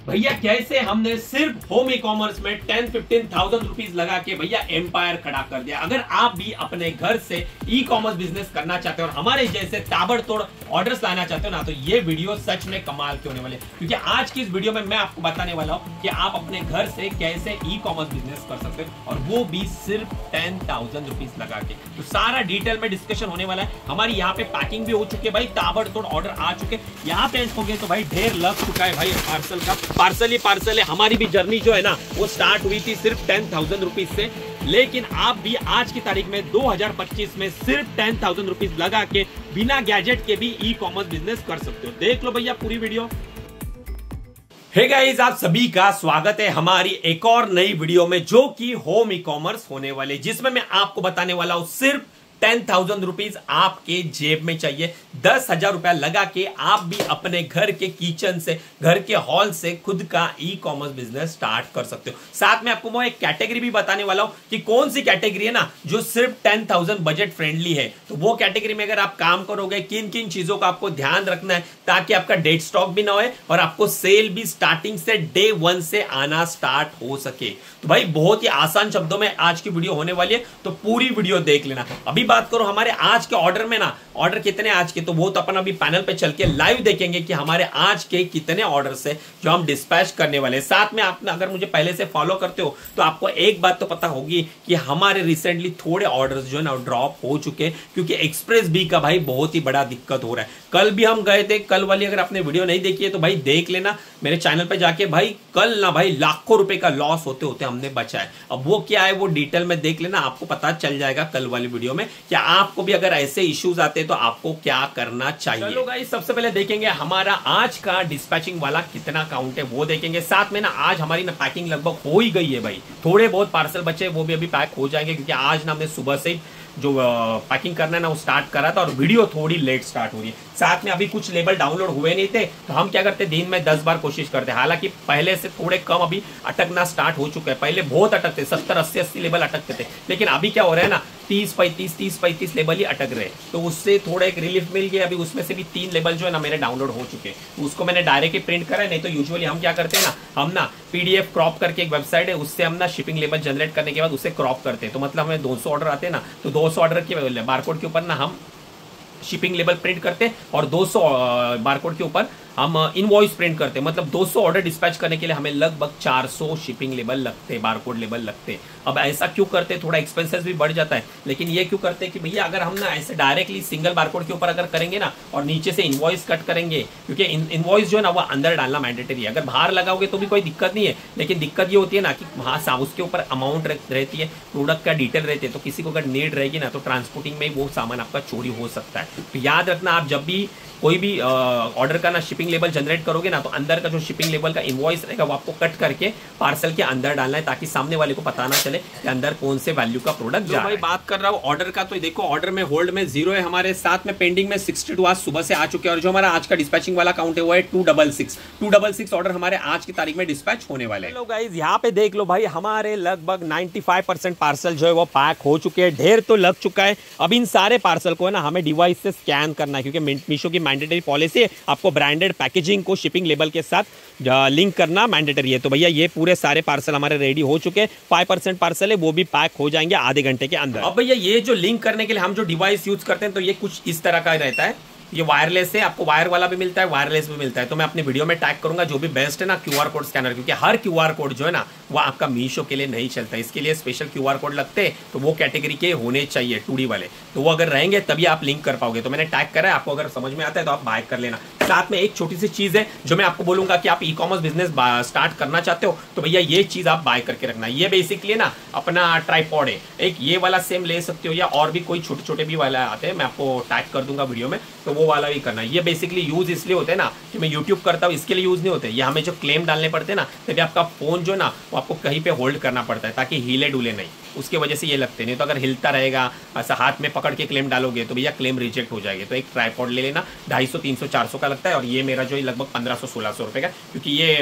भैया कैसे हमने सिर्फ होम ई कॉमर्स में 10-15,000 रुपीज लगा के भैया एम्पायर खड़ा कर दिया। अगर आप भी अपने घर से ई कॉमर्स बिजनेस करना चाहते हो और हमारे जैसे ताबड़तोड़ ऑर्डर्स लाना चाहते हो ना, तो ये वीडियो सच में कमाल के होने वाले, क्योंकि आज की इस वीडियो में मैं आपको बताने वाला हूं कि आप अपने घर से कैसे ई कॉमर्स बिजनेस कर सकते हो और वो भी सिर्फ 10,000 रुपीज लगा के। तो सारा डिटेल में डिस्कशन होने वाला है। हमारी यहाँ पे पैकिंग भी हो चुकी है भाई, ताबड़तोड़ ऑर्डर आ चुके, यहाँ पे हो गए तो भाई ढेर लग चुका है भाई पार्सल का। पार्सल ही पार्सल है। हमारी भी जर्नी जो है ना वो स्टार्ट हुई थी सिर्फ 10,000 रुपीज से, लेकिन आप भी आज की तारीख में 2025 में सिर्फ 10,000 रुपीज लगा के बिना गैजेट के भी ई कॉमर्स बिजनेस कर सकते हो। देख लो भैया पूरी वीडियो। हे गाइस, आप सभी का स्वागत है हमारी एक और नई वीडियो में, जो कि होम ई कॉमर्स होने वाले, जिसमें मैं आपको बताने वाला हूं सिर्फ 10,000 रुपीज आपके जेब में चाहिए। 10,000 रुपया लगा के आप भी अपने घर के किचन से, घर के हॉल से खुद का ई कॉमर्स बिजनेस स्टार्ट कर सकते हो। साथ में आपको मैं एक कैटेगरी भी बताने वाला हूं कि कौन सी कैटेगरी है ना जो सिर्फ 10,000 बजट फ्रेंडली है। तो वो कैटेगरी में अगर आप काम करोगे, किन किन चीजों का आपको ध्यान रखना है ताकि आपका डेड स्टॉक भी ना हो और आपको सेल भी स्टार्टिंग से डे 1 से आना स्टार्ट हो सके। तो भाई बहुत ही आसान शब्दों में आज की वीडियो होने वाली है, तो पूरी वीडियो देख लेना। अभी बात करो हमारे आज के ऑर्डर में ना, ऑर्डर कितने आज के, तो वो तो अपन अभी पैनल पे चल के लाइव देखेंगे कि हमारे आज के कितने ऑर्डर्स है जो हम डिस्पैच करने वाले हैं। साथ में आपने अगर मुझे पहले से फॉलो करते हो तो आपको एक बात तो पता होगी कि हमारे रिसेंटली थोड़े ऑर्डर्स जो है ना ड्रॉप हो चुके, क्योंकि एक्सप्रेस बी का भाई बहुत ही बड़ा दिक्कत हो रहा है। कल भी हम गए थे, कल वाली अगर आपने वीडियो नहीं देखी है तो भाई देख लेना मेरे चैनल पे जाके। भाई कल ना भाई लाखों रुपए का लॉस होते होते हमने बचा है। अब वो क्या है वो डिटेल में देख लेना, आपको पता चल जाएगा कल वाली वीडियो में कि आपको भी अगर ऐसे इश्यूज आते हैं तो आपको क्या करना चाहिए। चलो गाइस, सबसे पहले देखेंगे हमारा आज का डिस्पैचिंग वाला कितना काउंट है वो देखेंगे। साथ में ना आज हमारी ना पैकिंग लगभग हो ही गई है भाई, थोड़े बहुत पार्सल बचे वो भी अभी पैक हो जाएंगे, क्योंकि आज ना हमने सुबह से जो पैकिंग करना है ना वो स्टार्ट करा था और वीडियो थोड़ी लेट स्टार्ट हो रही है। साथ में अभी कुछ लेबल डाउनलोड हुए नहीं थे, तो हम क्या करते दिन में 10 बार कोशिश करते। हालांकि पहले से थोड़े कम अभी अटकना स्टार्ट हो चुका है। पहले बहुत अटकते, 70, 80, 80 लेबल अटकते थे, लेकिन अभी क्या हो रहा है ना 30-35 लेबल ही अटक रहे, तो उससे थोड़ा एक रिलीफ मिल गया। अभी उसमें से भी 3 लेबल जो है ना मेरे डाउनलोड हो चुके हैं, तो उसको मैंने डायरेक्ट ही प्रिंट करा है। नहीं तो यूजुअली हम क्या करते हैं ना, हम ना PDF क्रॉप करके एक वेबसाइट है, उससे हम ना शिपिंग लेबल जनरेट करने के बाद उसे क्रॉप करते हैं। तो मतलब हमें 200 ऑर्डर आते हैं ना, तो 200 ऑर्डर के बारकोड के ऊपर ना हम शिपिंग लेबल प्रिंट करते हैं और 200 बारकोड के ऊपर हम इनवॉइस प्रिंट करते हैं। मतलब 200 ऑर्डर डिस्पैच करने के लिए हमें लगभग 400 शिपिंग लेबल लगते हैं, बारकोड लेबल लगते हैं। अब ऐसा क्यों करते हैं, थोड़ा एक्सपेंसेस भी बढ़ जाता है, लेकिन ये क्यों करते हैं कि भैया अगर हम ना ऐसे डायरेक्टली सिंगल बारकोड के ऊपर अगर करेंगे ना और नीचे से इनवॉइस कट करेंगे, क्योंकि इनवॉइस जो है ना वो अंदर डालना मैंडेटरी है। अगर बाहर लगाओगे तो भी कोई दिक्कत नहीं है, लेकिन दिक्कत ये होती है ना कि वहाँ उसके ऊपर अमाउंट रहती है, प्रोडक्ट का डिटेल रहती है, तो किसी को अगर नीड रहेगी ना तो ट्रांसपोर्टिंग में वो सामान आपका चोरी हो सकता है। तो याद रखना, आप जब भी कोई भी ऑर्डर का ना शिपिंग लेबल जनरेट करोगे ना, तो अंदर का जो शिपिंग लेबल का इनवॉइस रहेगा वो आपको कट करके पार्सल के अंदर डालना है, ताकि सामने वाले को पता ना चले कि अंदर कौन से वैल्यू का प्रोडक्ट जा रहा है। बात कर रहा हूँ ऑर्डर का, तो देखो ऑर्डर में होल्ड में 0 है हमारे, साथ में पेंडिंग में 62 आज सुबह से आ चुके हैं, और जो हमारा आज का डिस्पैचिंग वाला काउंट है वो है 266 ऑर्डर हमारे आज की तारीख में डिस्पैच होने वाले हैं। चलो गाइस, यहाँ पे देख लो भाई हमारे लगभग 95% पार्सल जो है वो पैक हो चुके हैं, ढेर तो लग चुका है। अब इन सारे पार्सल को है ना हमें डिवाइस से स्कैन करना है, क्योंकि मीशो की मैंडेटरी पॉलिसी है, आपको ब्रांडेड पैकेजिंग को शिपिंग लेबल के साथ लिंक करना मैंडेटरी है। तो भैया ये पूरे सारे पार्सल हमारे रेडी हो चुके हैं। 5% पार्सल है वो भी पैक हो जाएंगे आधे घंटे के अंदर। अब भैया ये जो लिंक करने के लिए हम जो डिवाइस यूज करते हैं, तो ये कुछ इस तरह का रहता है। ये वायरलेस है, आपको वायर वाला भी मिलता है, वायरलेस भी मिलता है। तो मैं अपनी वीडियो में टैग करूंगा जो भी बेस्ट है ना QR कोड स्कैनर, क्योंकि हर QR कोड जो है ना वो आपका मीशो के लिए नहीं चलता, इसके लिए स्पेशल QR कोड लगते हैं, तो वो कैटेगरी के होने चाहिए 2D वाले, तो वो अगर रहेंगे तभी आप लिंक कर पाओगे। तो मैंने टैग करा है, आपको अगर समझ में आता है तो आप बाय कर लेना। साथ में एक छोटी सी चीज है जो मैं आपको बोलूंगा कि आप ई कॉमर्स बिजनेस स्टार्ट करना चाहते हो तो भैया ये चीज आप बाय करके रखना। ये बेसिकली ना अपना ट्राइपॉड है, एक ये वाला सेम ले सकते हो, या और भी कोई छोटे छोटे भी वाला आते हैं, मैं आपको टैग कर दूंगा वीडियो में, तो वो वाला भी करना। ये बेसिकली यूज इसलिए होते हैं ना कि मैं यूट्यूब करता हूँ, इसके लिए यूज नहीं होते। ये हमें जो क्लेम डालने पड़ते हैं ना, तभी आपका फोन जो ना वो आपको कहीं पे होल्ड करना पड़ता है ताकि हिले डुले नहीं, उसकी वजह से ये लगते नहीं। तो अगर हिलता रहेगा, ऐसा हाथ में पकड़ के क्लेम डालोगे तो भैया क्लेम रिजेक्ट हो जाएगी। तो एक ट्राइपॉड ले लेना, 250, 300, 400 का लगता है, और ये मेरा जो लगभग 1500-1600 रुपए का, क्योंकि ये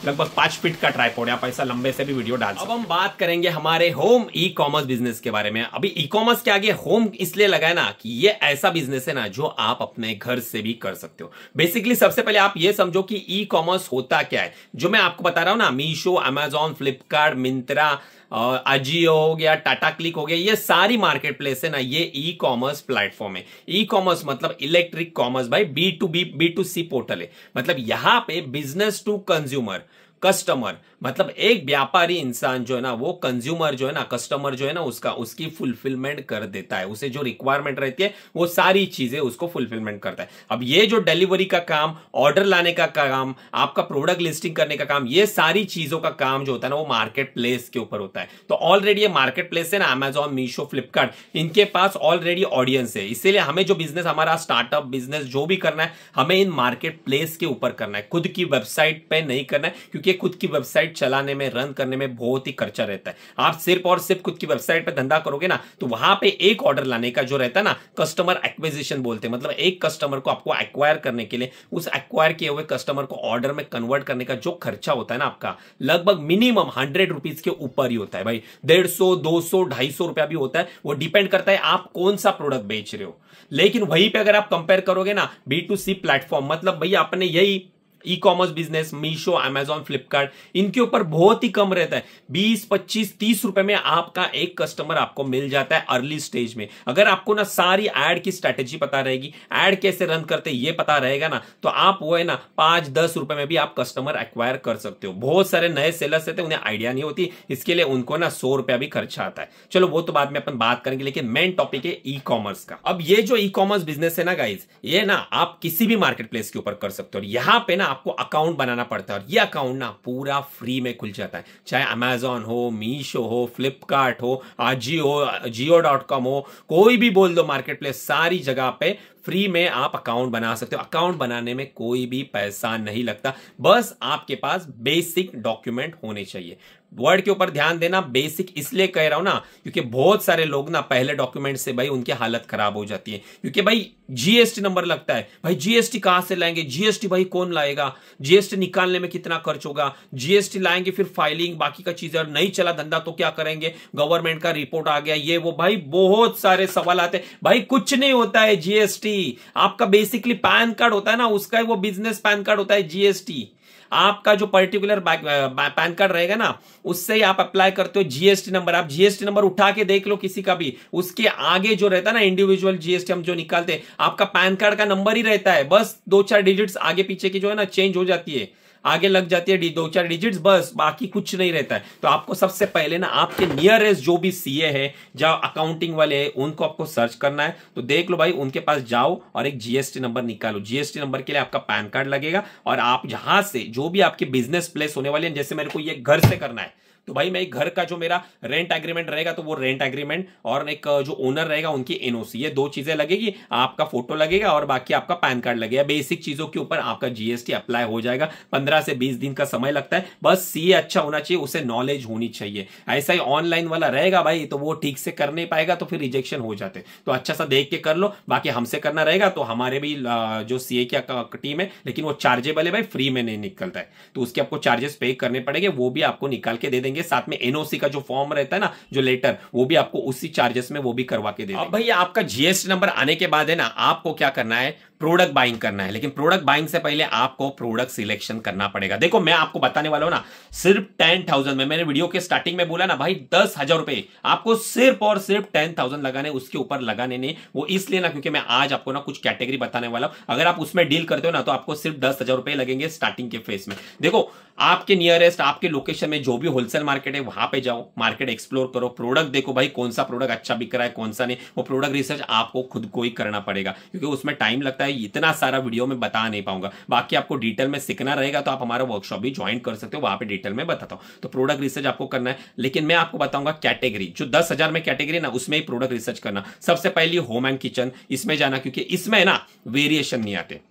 लगभग 5 फीट का ट्राइपॉड है, आप ऐसा लंबे से भी वीडियो डाल सकते। अब हम बात करेंगे हमारे होम ई कॉमर्स बिजनेस के बारे में। अभी ई कॉमर्स के आगे होम इसलिए लगा है ना कि ये ऐसा बिजनेस है ना जो आप अपने घर से भी कर सकते हो। बेसिकली सबसे पहले आप ये समझो कि ई कॉमर्स होता क्या है। जो मैं आपको बता रहा हूं ना, मीशो, अमेजॉन, फ्लिपकार्ट, मिंत्रा, अजियो हो गया, टाटा क्लिक हो गया, ये सारी मार्केट प्लेस है ना, ये ई कॉमर्स प्लेटफॉर्म है। ई कॉमर्स मतलब इलेक्ट्रिक कॉमर्स भाई, B2B, B2C पोर्टल है। मतलब यहां पे बिजनेस टू कंज्यूमर, कस्टमर मतलब एक व्यापारी इंसान जो है ना, वो कंज्यूमर जो है ना, कस्टमर जो है ना, उसकी फुलफिलमेंट कर देता है। उसे जो रिक्वायरमेंट रहती है वो सारी चीजें उसको फुलफिलमेंट करता है। अब ये जो डिलीवरी का काम, ऑर्डर लाने का काम, आपका प्रोडक्ट लिस्टिंग करने का काम, ये सारी चीजों का काम जो होता है ना, वो मार्केट प्लेस के ऊपर होता है। तो ऑलरेडी ये मार्केट प्लेस है ना, अमेजॉन, मीशो, फ्लिपकार्ट, इनके पास ऑलरेडी ऑडियंस है। इसीलिए हमें जो बिजनेस, हमारा स्टार्टअप बिजनेस जो भी करना है, हमें इन मार्केट प्लेस के ऊपर करना है, खुद की वेबसाइट पे नहीं करना है, क्योंकि खुद की वेबसाइट चलाने में, रन करने में बहुत ही खर्चा रहता है। आप सिर्फ और सिर्फ खुद की वेबसाइट पे धंधा करोगे ना, तो वहां पे एक ऑर्डर लाने का जो रहता है ना, कस्टमर एक्विजिशन बोलते हैं, मतलब एक कस्टमर को आपको एक्वायर करने के लिए, उस एक्वायर किए हुए कस्टमर को ऑर्डर में कन्वर्ट करने का जो खर्चा होता है ना आपका, लगभग मिनिमम 100 रुपीज के ऊपर ही होता है भाई। 150, 200, 250 रुपया भी होता है। वो डिपेंड करता है आप कौन सा प्रोडक्ट बेच रहे हो। लेकिन वहीं पे अगर आप कंपेयर करोगे ना, B2C प्लेटफॉर्म, मतलब भैया अपने यही e commerce business, Meesho, Amazon, Flipkart, इनके ऊपर बहुत ही कम रहता है। 20, 25, 30 रुपए में आपका एक कस्टमर आपको मिल जाता है अर्ली स्टेज में। अगर आपको ना सारी एड की स्ट्रेटेजी पता रहेगी, एड कैसे रन करते ये पता रहेगा ना, तो आप वो है ना 5-10 रुपए में भी आप कस्टमर एक्वायर कर सकते हो। बहुत सारे नए सेलर्स रहते हैं, उन्हें आइडिया नहीं होती, इसके लिए उनको ना 100 रुपया भी खर्चा आता है। चलो वो तो बाद में अपन बात करेंगे, लेकिन मेन टॉपिक है ई कॉमर्स का। अब ये जो ई कॉमर्स बिजनेस है ना गाइज, ये ना आप किसी भी मार्केट प्लेस के ऊपर कर सकते हो। यहां पे ना आपको अकाउंट बनाना पड़ता है, और ये अकाउंट ना पूरा फ्री में खुल जाता है। चाहे अमेजॉन हो, मीशो हो, फ्लिपकार्ट हो, जियो.com हो, कोई भी बोल दो मार्केट प्लेस, सारी जगह पे फ्री में आप अकाउंट बना सकते हो। अकाउंट बनाने में कोई भी पैसा नहीं लगता, बस आपके पास बेसिक डॉक्यूमेंट होने चाहिए। वर्ड के ऊपर ध्यान देना, बेसिक इसलिए कह रहा हूं ना, क्योंकि बहुत सारे लोग ना पहले डॉक्यूमेंट से भाई उनकी हालत खराब हो जाती है, क्योंकि भाई जीएसटी नंबर लगता है। भाई जीएसटी कहां से लाएंगे, जीएसटी भाई कौन लाएगा, जीएसटी निकालने में कितना खर्च होगा, जीएसटी लाएंगे फिर फाइलिंग बाकी का चीजें, और नहीं चला धंधा तो क्या करेंगे, गवर्नमेंट का रिपोर्ट आ गया, ये वो, भाई बहुत सारे सवाल आते हैं। भाई कुछ नहीं होता है जीएसटी, आपका बेसिकली पैन कार्ड होता है ना, उसका वो बिजनेस पैन कार्ड होता है जीएसटी। आपका जो पर्टिकुलर पैन कार्ड रहेगा ना, उससे ही आप अप्लाई करते हो जीएसटी नंबर। आप जीएसटी नंबर उठा के देख लो किसी का भी, उसके आगे जो रहता है ना इंडिविजुअल जीएसटी हम जो निकालते हैं, आपका पैन कार्ड का नंबर ही रहता है, बस 2-4 डिजिट्स आगे पीछे की जो है ना चेंज हो जाती है, आगे लग जाती है 2-4 डिजिट्स, बस बाकी कुछ नहीं रहता है। तो आपको सबसे पहले ना आपके नियरेस्ट जो भी सीए है, जो अकाउंटिंग वाले है, उनको आपको सर्च करना है। तो देख लो भाई, उनके पास जाओ और एक जीएसटी नंबर निकालो। जीएसटी नंबर के लिए आपका पैन कार्ड लगेगा, और आप जहां से जो भी आपके बिजनेस प्लेस होने वाले हैं, जैसे मेरे को ये घर से करना है, तो भाई मैं एक घर का जो मेरा रेंट एग्रीमेंट रहेगा, तो वो रेंट एग्रीमेंट और एक जो ओनर रहेगा उनकी एनओसी, ये 2 चीजें लगेगी, आपका फोटो लगेगा और बाकी आपका पैन कार्ड लगेगा। बेसिक चीजों के ऊपर आपका जीएसटी अप्लाई हो जाएगा। 15 से 20 दिन का समय लगता है। बस सीए अच्छा होना चाहिए, उसे नॉलेज होनी चाहिए। ऐसा ही ऑनलाइन वाला रहेगा भाई, तो वो ठीक से कर नहीं पाएगा, तो फिर रिजेक्शन हो जाते। तो अच्छा सा देख के कर लो। बाकी हमसे करना रहेगा तो हमारे भी जो सीए की टीम है, लेकिन वो चार्जेबल है भाई, फ्री में नहीं निकलता है, तो उसके आपको चार्जेस पे करने पड़ेंगे, वो भी आपको निकाल के दे देंगे। साथ में एनओसी का जो फॉर्म रहता है ना, जो लेटर, वो भी आपको उसी चार्जेस में वो भी करवा के दे देंगे। अब भैया आपका जीएसटी नंबर आने के बाद है ना, आपको क्या करना है, प्रोडक्ट बाइंग करना है। लेकिन प्रोडक्ट बाइंग से पहले आपको प्रोडक्ट सिलेक्शन करना पड़ेगा। देखो मैं आपको बताने वाला हूं ना, सिर्फ 10,000 में, मैंने वीडियो के स्टार्टिंग में बोला ना भाई 10,000 रुपए आपको सिर्फ और सिर्फ 10,000 लगाने, उसके ऊपर लगाने नहीं। वो इसलिए ना क्योंकि मैं आज आपको ना कुछ कैटेगरी बताने वाला हूं। अगर आप उसमें डील करते हो ना, तो आपको सिर्फ 10,000 रुपए लगेंगे स्टार्टिंग के फेस में। देखो आपके नियरेस्ट, आपके लोकेशन में जो भी होलसेल मार्केट है, वहां पे जाओ, मार्केट एक्सप्लोर करो, प्रोडक्ट देखो भाई कौन सा प्रोडक्ट अच्छा बिक रहा है, कौन सा नहीं। वो प्रोडक्ट रिसर्च आपको खुद को ही करना पड़ेगा, क्योंकि उसमें टाइम लगता है, इतना सारा वीडियो में बता नहीं पाऊंगा। बाकी आपको डिटेल में सीखना रहेगा तो आप हमारा वर्कशॉप भी ज्वाइन कर सकते हो, वहां पे डिटेल में बताता हूं। तो प्रोडक्ट रिसर्च आपको करना है, लेकिन मैं आपको बताऊंगा कैटेगरी, जो 10,000 में कैटेगरी ना, उसमें ही प्रोडक्ट रिसर्च करना। सबसे पहले होम एंड किचन, इसमें जाना, क्योंकि इसमें ना वेरिएशन नहीं आते।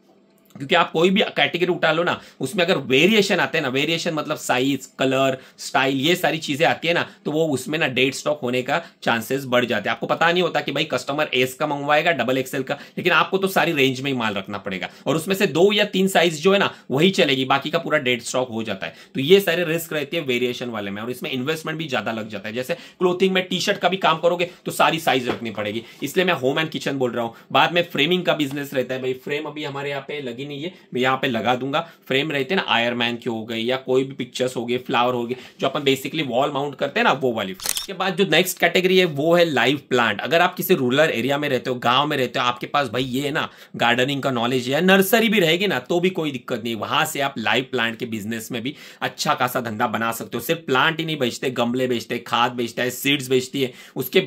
क्योंकि आप कोई भी कैटेगरी उठा लो ना, उसमें अगर वेरिएशन आते हैं ना, वेरिएशन मतलब साइज, कलर, स्टाइल, ये सारी चीजें आती है ना, तो वो उसमें ना डेड स्टॉक होने का चांसेस बढ़ जाते हैं। आपको पता नहीं होता कि भाई कस्टमर एस का मंगवाएगा, डबल एक्सएल का, लेकिन आपको तो सारी रेंज में ही माल रखना पड़ेगा और उसमें से 2 या 3 साइज जो है ना वही चलेगी, बाकी का पूरा डेड स्टॉक हो जाता है। तो ये सारे रिस्क रहती है वेरिएशन वाले में, और इसमें इन्वेस्टमेंट भी ज्यादा लग जाता है। जैसे क्लोथिंग में टी शर्ट का भी काम करोगे तो सारी साइज रखनी पड़ेगी, इसलिए मैं होम एंड किचन बोल रहा हूं। बाद में फ्रेमिंग का बिजनेस रहता है भाई, फ्रेम अभी हमारे यहाँ पे लगी नहीं है, मैं यहाँ पे लगा दूंगा। फ्रेम रहते हैं ना आयरन मैन के हो गए या कोई भी पिक्चर्स हो गए, फ्लावर हो गए, जो अपन बेसिकली वॉल माउंट करते हैं ना, वो वाली। इसके बाद जो नेक्स्ट कैटेगरी है वो है लाइव प्लांट। अगर आप किसी रूरल एरिया में रहते हो, गांव में रहते हो, आपके पास भाई ये है ना गार्डनिंग का नॉलेज है, नर्सरी भी रहेगी ना तो भी कोई दिक्कत नहीं, वहां से आप लाइव प्लांट के बिजनेस में भी अच्छा खासा धंधा बना सकते हो। सिर्फ प्लांट ही नहीं बेचते, गमले बेचते, खाद बेचता है, सीड्स बेचती है, उसके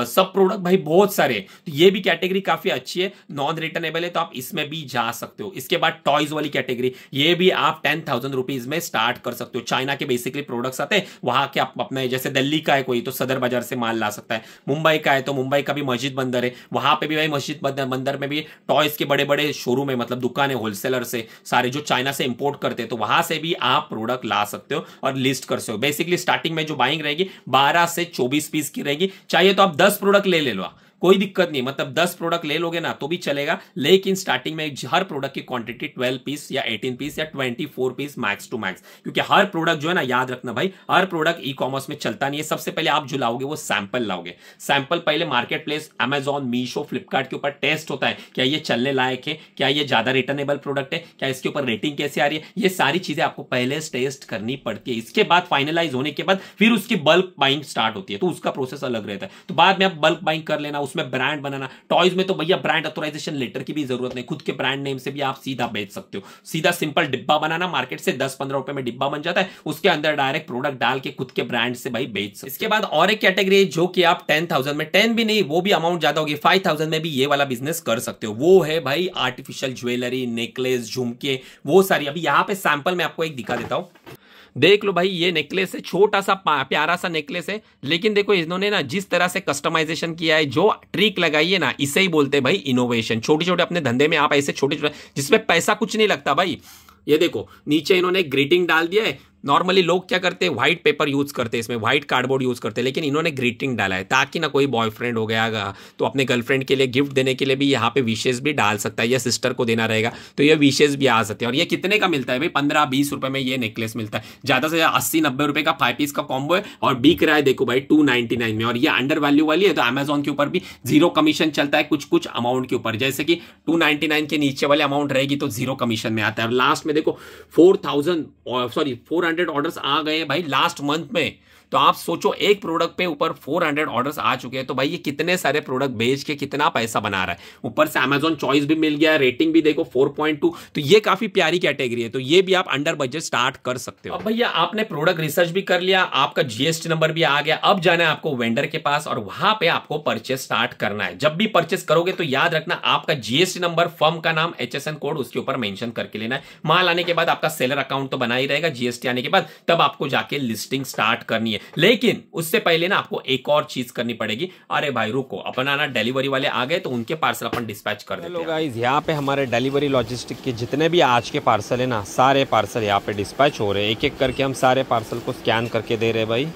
सब प्रोडक्ट भाई बहुत सारे। तो ये भी कैटेगरी काफी अच्छी है, नॉन रिटर्नेबल है, तो आप इसमें भी जा सकते हो। इसके बाद टॉयज वाली कैटेगरी, ये भी आप 10,000 रुपीज में स्टार्ट कर सकते हो। चाइना के बेसिकली प्रोडक्ट्स आते हैं, वहां के आप अपने, जैसे दिल्ली का है कोई तो सदर बाजार से माल ला सकता है, मुंबई का है तो मुंबई का भी मस्जिद बंदर है, वहां पे भी भाई मस्जिद बंदर में भी टॉयज के बड़े बड़े शोरूम है, मतलब दुकान है, होलसेलर से सारे जो चाइना से इंपोर्ट करते हैं, तो वहां से भी आप प्रोडक्ट ला सकते हो और लिस्ट कर सकते हो। बेसिकली स्टार्टिंग में जो बाइंग रहेगी 12 से 24 पीस की रहेगी, चाहिए तो आप 10 प्रोडक्ट ले लो, कोई दिक्कत नहीं, मतलब 10 प्रोडक्ट ले लोगे ना तो भी चलेगा, लेकिन स्टार्टिंग में हर प्रोडक्ट की क्वांटिटी 12 पीस या 18 पीस या 24 पीस मैक्स टू मैक्स, क्योंकि हर प्रोडक्ट जो है ना, याद रखना भाई, हर प्रोडक्ट ई कॉमर्स में चलता नहीं है। सबसे पहले आप जो लाओगे वो सैंपल लाओगे, सैंपल पहले market place Amazon, Meesho, Flipkart के ऊपर टेस्ट होता है, क्या ये चलने लायक है, क्या ये ज्यादा रिटर्नेबल प्रोडक्ट है, क्या इसके ऊपर रेटिंग कैसे आ रही है, ये सारी चीजें आपको पहले टेस्ट करनी पड़ती है। इसके बाद फाइनलाइज होने के बाद फिर उसकी बल्क बाइंग स्टार्ट होती है, तो उसका प्रोसेस अलग रहता है। तो बाद में आप बल्क बाइंग कर लेना, उसमें ब्रांड बनाना। टॉयज में तो भैया ब्रांड ऑथराइजेशन लेटर की भी जरूरत नहीं, खुद के ब्रांड नेम से भी आप सीधा बेच सकते हो। सीधा सिंपल डिब्बा बनाना, मार्केट से 10-15 रुपए में डिब्बा बन जाता है, उसके अंदर डायरेक्ट प्रोडक्ट डाल के खुद के ब्रांड से भाई बेच सकते। इसके बाद और एक कैटेगरी जो कि आप 10,000 में, 10 भी नहीं, वो भी अमाउंट ज्यादा होगी, 5,000 में भी ये वाला बिजनेस कर सकते हो। वो है भाई आर्टिफिशियल ज्वेलरी, नेकलेस, झुमके, वो सारी। अभी यहां पे सैंपल में आपको एक दिखा देता हूं, देख लो भाई, ये नेकलेस है, छोटा सा प्यारा सा नेकलेस है, लेकिन देखो इन्होंने ना जिस तरह से कस्टमाइजेशन किया है, जो ट्रिक लगाई है ना, इसे ही बोलते हैं भाई इनोवेशन। छोटे छोटे अपने धंधे में आप ऐसे छोटे छोटे, जिसमें पैसा कुछ नहीं लगता भाई। ये देखो नीचे इन्होंने ग्रीटिंग डाल दिया है। नॉर्मली लोग क्या करते हैं, व्हाइट पेपर यूज करते हैं, इसमें व्हाइट कार्डबोर्ड यूज करते हैं, लेकिन इन्होंने ग्रीटिंग डाला है ताकि ना कोई बॉयफ्रेंड हो गया तो अपने गर्लफ्रेंड के लिए गिफ्ट देने के लिए भी यहाँ पे विशेष भी डाल सकता है, या सिस्टर को देना रहेगा तो ये विशेष भी आ सकते हैं। और ये कितने का मिलता है भाई, 15-20 रुपए में ये नेकलेस मिलता है, ज्यादा से ज्यादा 80-90 रुपए का 5 पीस का कॉम्बो है, और बिक रहा है देखो भाई 299 में। और ये अंडर वैल्यू वाली है, तो अमेजॉन के ऊपर भी 0 कमीशन चलता है कुछ कुछ अमाउंट के ऊपर, जैसे कि 299 के नीचे वाले अमाउंट रहेगी तो 0 कमीशन में आता है। और लास्ट में देखो 400 ऑर्डर्स आ गए भाई लास्ट मंथ में, तो आप सोचो एक प्रोडक्ट पे ऊपर 400 ऑर्डर्स आ चुके हैं, तो भाई ये कितने सारे प्रोडक्ट बेच के कितना पैसा बना रहा है। ऊपर से अमेजॉन चॉइस भी मिल गया है, रेटिंग भी देखो 4.2, तो ये काफी प्यारी कैटेगरी है, तो ये भी आप अंडर बजट स्टार्ट कर सकते हो। अब भैया आपने प्रोडक्ट रिसर्च भी कर लिया, आपका जीएसटी नंबर भी आ गया, अब जाना है आपको वेंडर के पास और वहां पे आपको परचेस स्टार्ट करना है। जब भी परचेस करोगे तो याद रखना आपका जीएसटी नंबर, फर्म का नाम, HSN कोड उसके ऊपर मेंशन करके लेना है। माल आने के बाद आपका सेलर अकाउंट तो बना ही रहेगा, जीएसटी आने के बाद तब आपको जाके लिस्टिंग स्टार्ट करनी है। लेकिन उससे पहले ना आपको एक और चीज करनी पड़ेगी। अरे भाई रुको, अपना ना डिलीवरी वाले आ गए तो उनके पार्सल अपन डिस्पैच कर देते हैं। गाइस यहाँ पे हमारे डिलीवरी लॉजिस्टिक के जितने भी आज के पार्सल है ना, सारे पार्सल यहाँ पे डिस्पैच हो रहे हैं, एक एक करके हम सारे पार्सल को स्कैन करके दे रहे हैं भाई।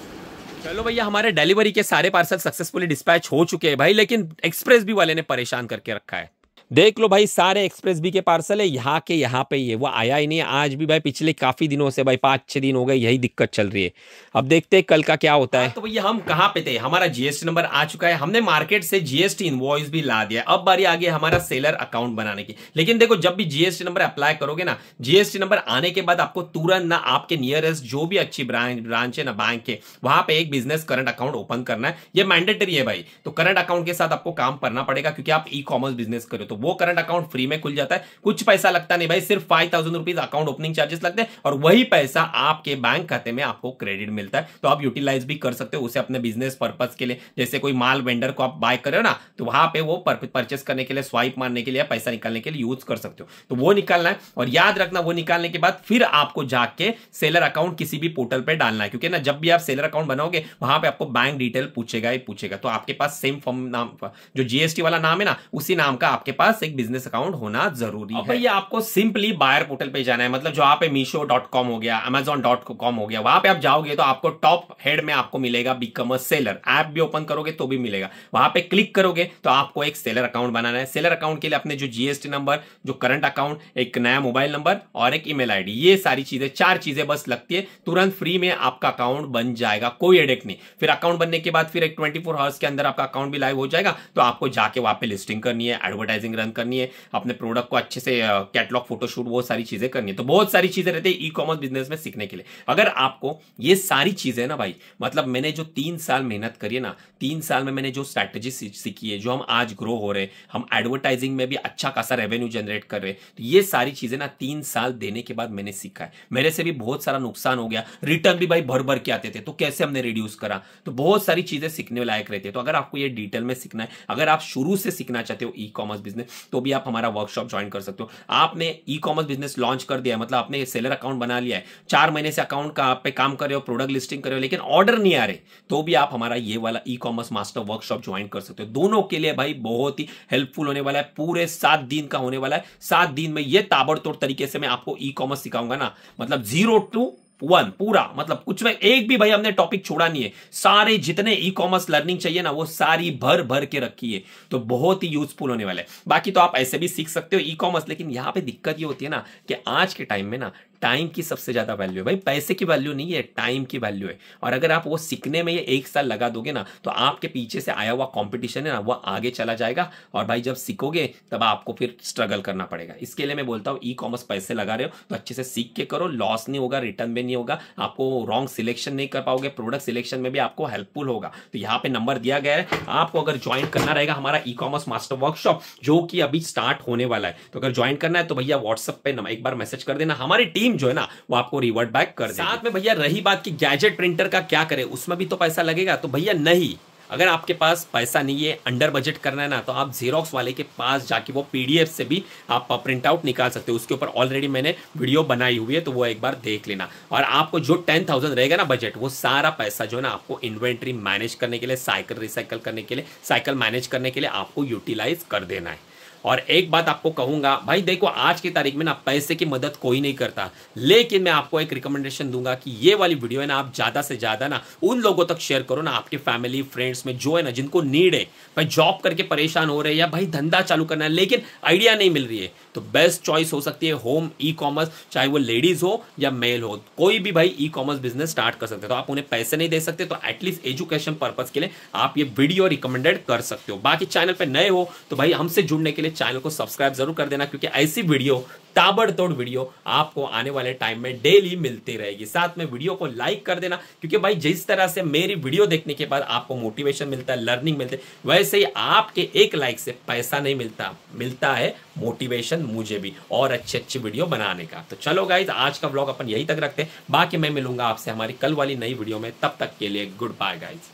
चलो भैया हमारे डिलीवरी के सारे पार्सल सक्सेसफुली डिस्पैच हो चुके हैं भाई, लेकिन एक्सप्रेस बी वाले ने परेशान करके रखा है। देख लो भाई सारे एक्सप्रेस बी के पार्सल है यहाँ के यहाँ पे, ये वो आया ही नहीं है आज भी भाई, पिछले काफी दिनों से भाई 5-6 दिन हो गए यही दिक्कत चल रही है। अब देखते हैं कल का क्या होता है। तो भैया हम कहाँ पे थे, हमारा जीएसटी नंबर आ चुका है, हमने मार्केट से जीएसटी इनवॉइस भी ला दिया। अब बारी आ गई हमारा सेलर अकाउंट बनाने की। लेकिन देखो जब भी जीएसटी नंबर अप्लाई करोगे ना, जीएसटी नंबर आने के बाद आपको तुरंत ना आपके नियरेस्ट जो भी अच्छी ब्रांच है ना बैंक के, वहां पे एक बिजनेस करंट अकाउंट ओपन करना है। ये मैंडेटरी है भाई, तो करंट अकाउंट के साथ आपको काम करना पड़ेगा, क्योंकि आप ई कॉमर्स बिजनेस करो तो वो करंट अकाउंट फ्री में खुल जाता है, कुछ पैसा लगता नहीं भाई, सिर्फ 5,000 रुपीज अकाउंट ओपनिंग चार्जेस लगते हैं, और वही पैसा आपके बैंक खाते में आपको क्रेडिट मिलता है। तो आप यूटिलाइज भी कर सकते हो उसे अपने बिजनेस पर्पस के लिए। जैसे कोई माल वेंडर को आप बाय कर रहे हो ना, तो वहां पे वो परचेस करने के लिए, स्वाइप मारने के लिए, पैसा निकालने के लिए यूज कर सकते हो। तो वो निकालना है, और याद रखना वो निकालने के बाद फिर आपको जाके सेलर अकाउंट किसी भी पोर्टल पे डालना है, क्योंकि ना जब भी आप सेलर अकाउंट बनाओगे वहां पे आपको बैंक डिटेल पूछेगा ही पूछेगा। तो आपके पास सेम फॉर्म नाम, जो जीएसटी वाला नाम है ना, उसी नाम का आपके पास एक बिजनेस अकाउंट होना जरूरी है। भैया आपको सिंपली बायर पोर्टल पे जाना है, मतलब जो आप मीशो.com हो गया, amazon.com हो गया, वहां पे आप जाओगे तो आपको टॉप हेड में आपको मिलेगा बिकॉमर्स सेलर। ऐप भी ओपन करोगे तो भी मिलेगा, वहां पे क्लिक करोगे तो आपको एक सेलर अकाउंट बनाना है। सेलर अकाउंट के लिए अपने जो जीएसटी नंबर, जो करंट अकाउंट, एक नया मोबाइल नंबर और एक ईमेल आईडी, ये सारी चीजें, 4 चीजें बस लगती है, तुरंत फ्री में आपका अकाउंट बन जाएगा, कोई हेडेक नहीं। फिर अकाउंट बनने के बाद फिर एक 24 आवर्स के अंदर आपका अकाउंट भी लाइव हो जाएगा। तो आपको जाके वहां पे लिस्टिंग करनी है, एडवर्टाइजिंग रन करनी है, अपने प्रोडक्ट को अच्छे से कैटलॉग, फोटोशूट, वो सारी चीजें करनी है। तो बहुत सारी चीजें रहती है ई कॉमर्स बिजनेस में सीखने के लिए। अगर आपको ये सारी चीजें ना भाई, मतलब मैंने जो 3 साल मेहनत करी है ना, 3 साल में मैंने जो स्ट्रैटेजी सीखी है, जो हम आज ग्रो हो रहे, हम एडवर्टाइजिंग में भी अच्छा खासा रेवेन्यू जनरेट कर रहे, तो ये सारी चीजें ना 3 साल देने के बाद मैंने सीखा है। मेरे से भी बहुत सारा नुकसान हो गया, रिटर्न भी भाई भर भर के आते थे, तो कैसे हमने रिड्यूस करा। तो बहुत सारी चीजें सीखने लायक रहती है। तो अगर आपको ये डिटेल में सीखना है, अगर आप शुरू से सीखना चाहते हो ई कॉमर्स बिजनेस, तो भी आप हमारा वर्कशॉप ज्वाइन कर सकते हो। आपने ई कॉमर्स बिजनेस लॉन्च कर दिया है, मतलब आपने सेलर अकाउंट बना लिया है, 4 महीने से अकाउंट का आप पे काम कर रहे हो, प्रोडक्ट लिस्टिंग कर रहे हो, लेकिन ऑर्डर नहीं आ रहे, तो भी आप हमारा ये वाला e commerce master workshop join कर सकते हो। दोनों के लिए भाई बहुत ही हेल्पफुल होने वाला है, पूरे 7 दिन का होने वाला है। 7 दिन में ये ताबड़तोड़ तरीके से मैं आपको ई कॉमर्स सिखाऊंगा ना, मतलब 0 to 1 पूरा, मतलब कुछ में एक भी भाई हमने टॉपिक छोड़ा नहीं है। सारे जितने ई कॉमर्स लर्निंग चाहिए ना, वो सारी भर भर के रखी है, तो बहुत ही यूजफुल होने वाला है। बाकी तो आप ऐसे भी सीख सकते हो ई कॉमर्स, लेकिन यहां पे दिक्कत ये होती है ना कि आज के टाइम में ना टाइम की सबसे ज्यादा वैल्यू है भाई, पैसे की वैल्यू नहीं है, टाइम की वैल्यू है। और अगर आप वो सीखने में ये 1 साल लगा दोगे ना, तो आपके पीछे से आया हुआ कंपटीशन है ना, वो आगे चला जाएगा। और भाई जब सीखोगे तब आपको फिर स्ट्रगल करना पड़ेगा। इसके लिए मैं बोलता हूँ, ई कॉमर्स पैसे लगा रहे हो तो अच्छे से सीख के करो, लॉस नहीं होगा, रिटर्न भी नहीं होगा, आपको रॉन्ग सिलेक्शन नहीं कर पाओगे, प्रोडक्ट सिलेक्शन में भी आपको हेल्पफुल होगा। तो यहाँ पे नंबर दिया गया है, आपको अगर ज्वाइन करना रहेगा हमारा ई कॉमर्स मास्टर वर्कशॉप, जो कि अभी स्टार्ट होने वाला है, तो अगर ज्वाइन करना है तो भैया व्हाट्सएप पे एक बार मैसेज कर देना, हमारी टीम जो है ना वो आपको रिवर्ट बैक कर देगी। साथ में भैया रही बात कि गैजेट प्रिंटर का क्या करें, उसमें भी तो पैसा लगेगा। तो भैया नहीं, अगर आपके पास पैसा नहीं है, अंडर बजट करना है ना, तो आप जेरोक्स वाले के पास जाके वो पीडीएफ से भी आप प्रिंट आउट निकाल सकते हो। उसके ऊपर ऑलरेडी मैंने वीडियो बनाई हुई है, तो वो एक बार देख लेना। और आपको जो 10,000 रहेगा ना बजट, वो सारा पैसा जो है ना आपको इन्वेंट्री मैनेज करने के लिए, साइकिल रिसाइकल करने के लिए, साइकिल मैनेज करने के लिए आपको यूटिलाइज कर देना है। और एक बात आपको कहूंगा भाई, देखो आज की तारीख में ना पैसे की मदद कोई नहीं करता, लेकिन मैं आपको एक रिकमेंडेशन दूंगा कि ये वाली वीडियो है ना, आप ज्यादा से ज्यादा ना उन लोगों तक शेयर करो ना, आपके फैमिली फ्रेंड्स में जो है ना, जिनको नीड है, भाई जॉब करके परेशान हो रहे हैं, या भाई धंधा चालू करना है लेकिन आइडिया नहीं मिल रही है, तो बेस्ट चॉइस हो सकती है होम ई कॉमर्स। चाहे वो लेडीज हो या मेल हो, कोई भी भाई ई कॉमर्स बिजनेस स्टार्ट कर सकते हो। तो आप उन्हें पैसे नहीं दे सकते, तो एटलीस्ट एजुकेशन पर्पज के लिए आप ये वीडियो रिकमेंडेड कर सकते हो। बाकी चैनल पे नए हो तो भाई हमसे जुड़ने के लिए चैनल को सब्सक्राइब जरूर कर देना, क्योंकि ऐसी वीडियो, ताबड़तोड़ वीडियो आपको आने वाले टाइम में डेली मिलती रहेगी। साथ में वीडियो को लाइक कर देना, क्योंकि भाई जिस तरह से मेरी वीडियो देखने के बाद आपको मोटिवेशन मिलता है, लर्निंग मिलती है, वैसे ही आपके एक लाइक से पैसा नहीं मिलता है मोटिवेशन मुझे भी और अच्छी वीडियो बनाने का। तो चलो गाइज, आज का व्लॉग अपन यहीं तक रखते हैं, बाकी मैं मिलूंगा आपसे हमारी कल वाली नई वीडियो में। तब तक के लिए गुड बाय गाइज।